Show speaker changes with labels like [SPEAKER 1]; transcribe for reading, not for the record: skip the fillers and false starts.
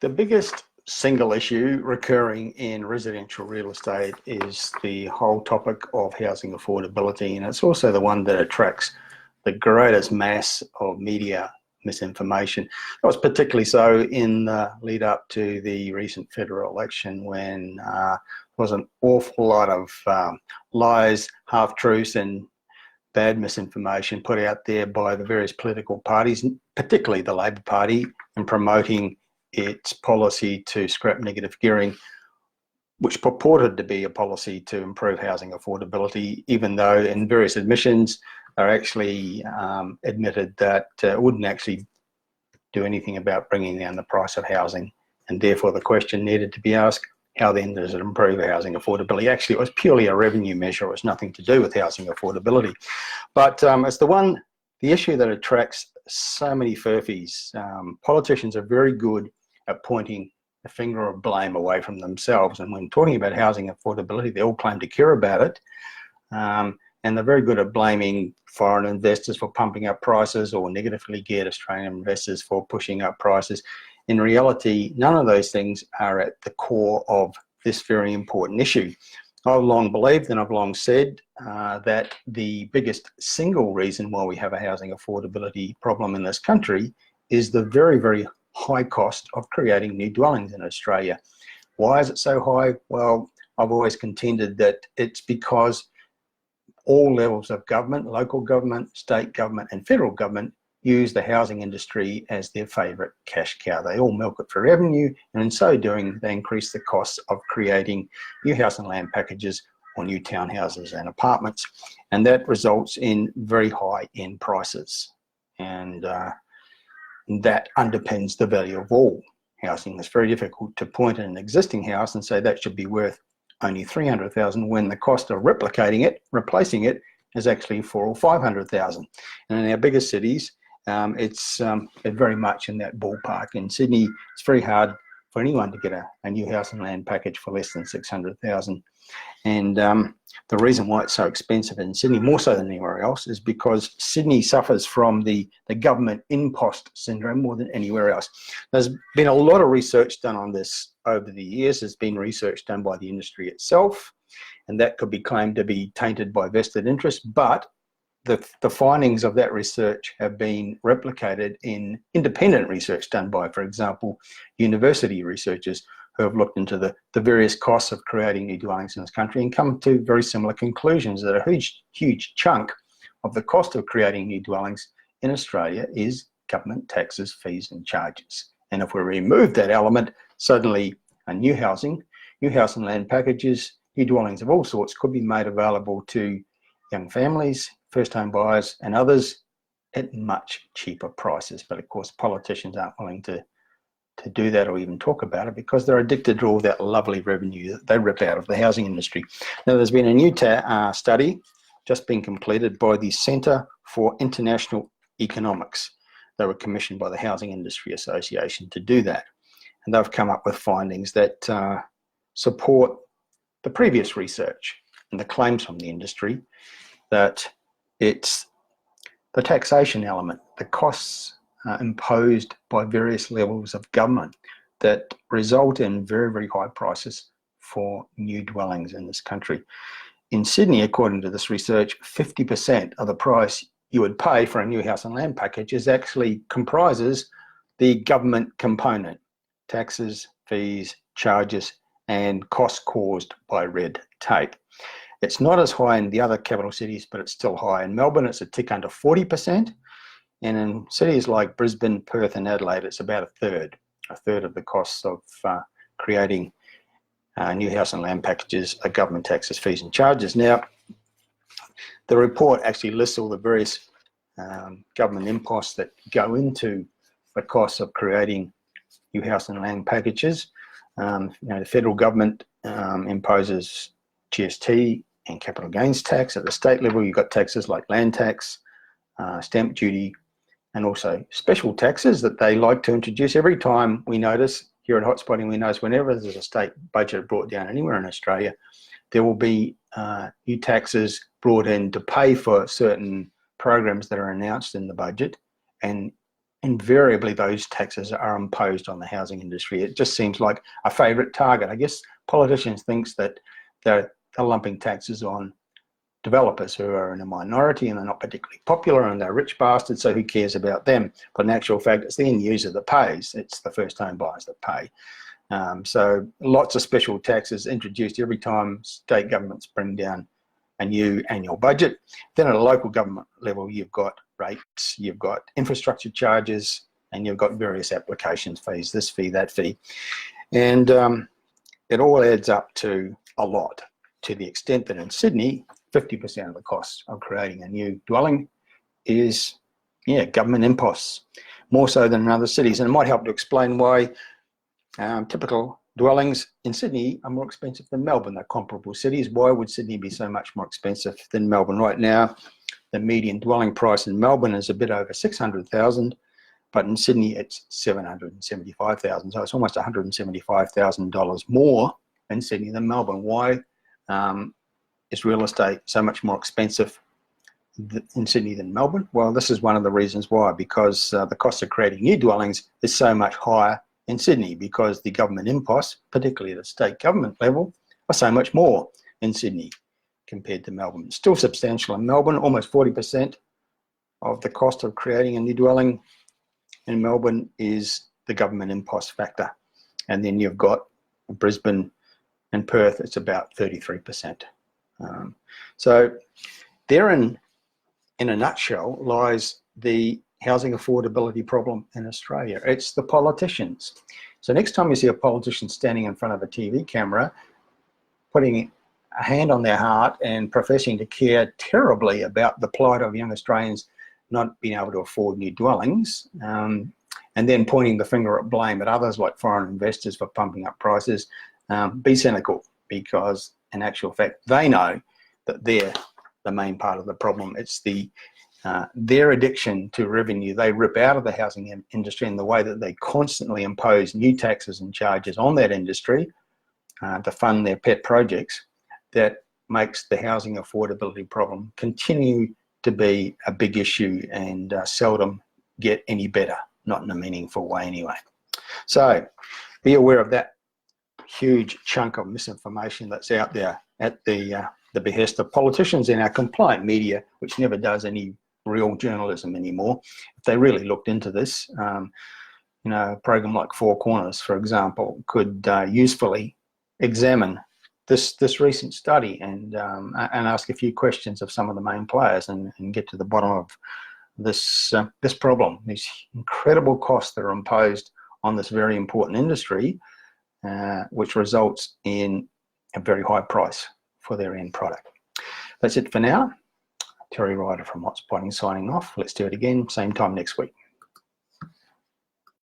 [SPEAKER 1] The biggest single issue recurring in residential real estate is the whole topic of housing affordability, and it's also the one that attracts the greatest mass of media misinformation. That was particularly so in the lead up to the recent federal election, when there was an awful lot of lies, half-truths and bad misinformation put out there by the various political parties, particularly the Labor Party, in promoting its policy to scrap negative gearing, which purported to be a policy to improve housing affordability, even though in various admissions are actually admitted that it wouldn't actually do anything about bringing down the price of housing. And therefore the question needed to be asked, how then does it improve housing affordability? Actually, it was purely a revenue measure. It was nothing to do with housing affordability. But it's the issue that attracts so many furphies. Politicians are very good at pointing a finger of blame away from themselves. And when talking about housing affordability, they all claim to care about it. And they're very good at blaming foreign investors for pumping up prices, or negatively geared Australian investors for pushing up prices. In reality, none of those things are at the core of this very important issue. I've long believed, and I've long said, that the biggest single reason why we have a housing affordability problem in this country is the very, very high cost of creating new dwellings in Australia. Why is it so high? Well, I've always contended that it's because all levels of government, local government, state government and federal government, use the housing industry as their favourite cash cow. They all milk it for revenue, and in so doing they increase the costs of creating new house and land packages or new townhouses and apartments, and that results in very high end prices, and that underpins the value of all housing. It's very difficult to point at an existing house and say that should be worth only $300,000 when the cost of replicating it, replacing it, is actually $400,000 or $500,000. And in our biggest cities, it's very much in that ballpark. In Sydney, it's very hard for anyone to get a new house and land package for less than $600,000. And the reason why it's so expensive in Sydney, more so than anywhere else, is because Sydney suffers from the government impost syndrome more than anywhere else. There's been a lot of research done on this over the years. There's been research done by the industry itself, and that could be claimed to be tainted by vested interests, but the findings of that research have been replicated in independent research done by, for example, university researchers who have looked into the various costs of creating new dwellings in this country and come to very similar conclusions, that a huge chunk of the cost of creating new dwellings in Australia is government taxes, fees and charges. And if we remove that element, suddenly a new house and land packages, new dwellings of all sorts could be made available to young families, first home buyers and others at much cheaper prices. But of course politicians aren't willing to do that or even talk about it, because they're addicted to all that lovely revenue that they rip out of the housing industry. Now, there's been a new study just been completed by the Centre for International Economics. They were commissioned by the Housing Industry Association to do that, and they've come up with findings that support the previous research and the claims from the industry that it's the taxation element, the costs imposed by various levels of government, that result in very, very high prices for new dwellings in this country. In Sydney, according to this research, 50% of the price you would pay for a new house and land package actually comprises the government component: taxes, fees, charges, and costs caused by red tape. It's not as high in the other capital cities, but it's still high. In Melbourne, it's a tick under 40%. And in cities like Brisbane, Perth and Adelaide, it's about a third of the costs of creating new house and land packages are government taxes, fees and charges. Now, the report actually lists all the various government imposts that go into the costs of creating new house and land packages. The federal government imposes GST and capital gains tax. At the state level, you've got taxes like land tax, stamp duty, and also special taxes that they like to introduce. Every time we notice here at Hotspotting, we notice whenever there's a state budget brought down anywhere in Australia, there will be new taxes brought in to pay for certain programs that are announced in the budget, and invariably those taxes are imposed on the housing industry. It just seems like a favourite target. I guess politicians think that they're lumping taxes on developers who are in a minority and they're not particularly popular and they're rich bastards, so who cares about them? But in actual fact, it's the end user that pays. It's the first home buyers that pay. So lots of special taxes introduced every time state governments bring down a new annual budget. Then at a local government level, you've got rates, you've got infrastructure charges, and you've got various applications fees, this fee, that fee. And it all adds up to a lot, to the extent that in Sydney, 50% of the cost of creating a new dwelling is, government imposts, more so than in other cities. And it might help to explain why typical dwellings in Sydney are more expensive than Melbourne. They're comparable cities. Why would Sydney be so much more expensive than Melbourne? Right now, the median dwelling price in Melbourne is a bit over $600,000, but in Sydney it's $775,000. So it's almost $175,000 more in Sydney than Melbourne. Why is real estate so much more expensive in Sydney than Melbourne? Well, this is one of the reasons why, because the cost of creating new dwellings is so much higher in Sydney, because the government imposts, particularly at the state government level, are so much more in Sydney compared to Melbourne. It's still substantial in Melbourne. Almost 40% of the cost of creating a new dwelling in Melbourne is the government impost factor. And then you've got Brisbane and Perth, it's about 33%. So therein, in a nutshell, lies the housing affordability problem in Australia. It's the politicians. So next time you see a politician standing in front of a TV camera, putting a hand on their heart and professing to care terribly about the plight of young Australians not being able to afford new dwellings, and then pointing the finger at blame at others like foreign investors for pumping up prices, be cynical, because in actual fact, they know that they're the main part of the problem. It's their addiction to revenue they rip out of the housing industry, in the way that they constantly impose new taxes and charges on that industry to fund their pet projects, that makes the housing affordability problem continue to be a big issue and seldom get any better, not in a meaningful way anyway. So be aware of that huge chunk of misinformation that's out there at the behest of politicians and our compliant media, which never does any real journalism anymore. If they really looked into this, a program like Four Corners, for example, could usefully examine this recent study and ask a few questions of some of the main players and get to the bottom of this problem, these incredible costs that are imposed on this very important industry, which results in a very high price for their end product. That's it for now. Terry Ryder from Hotspotting signing off. Let's do it again, same time next week.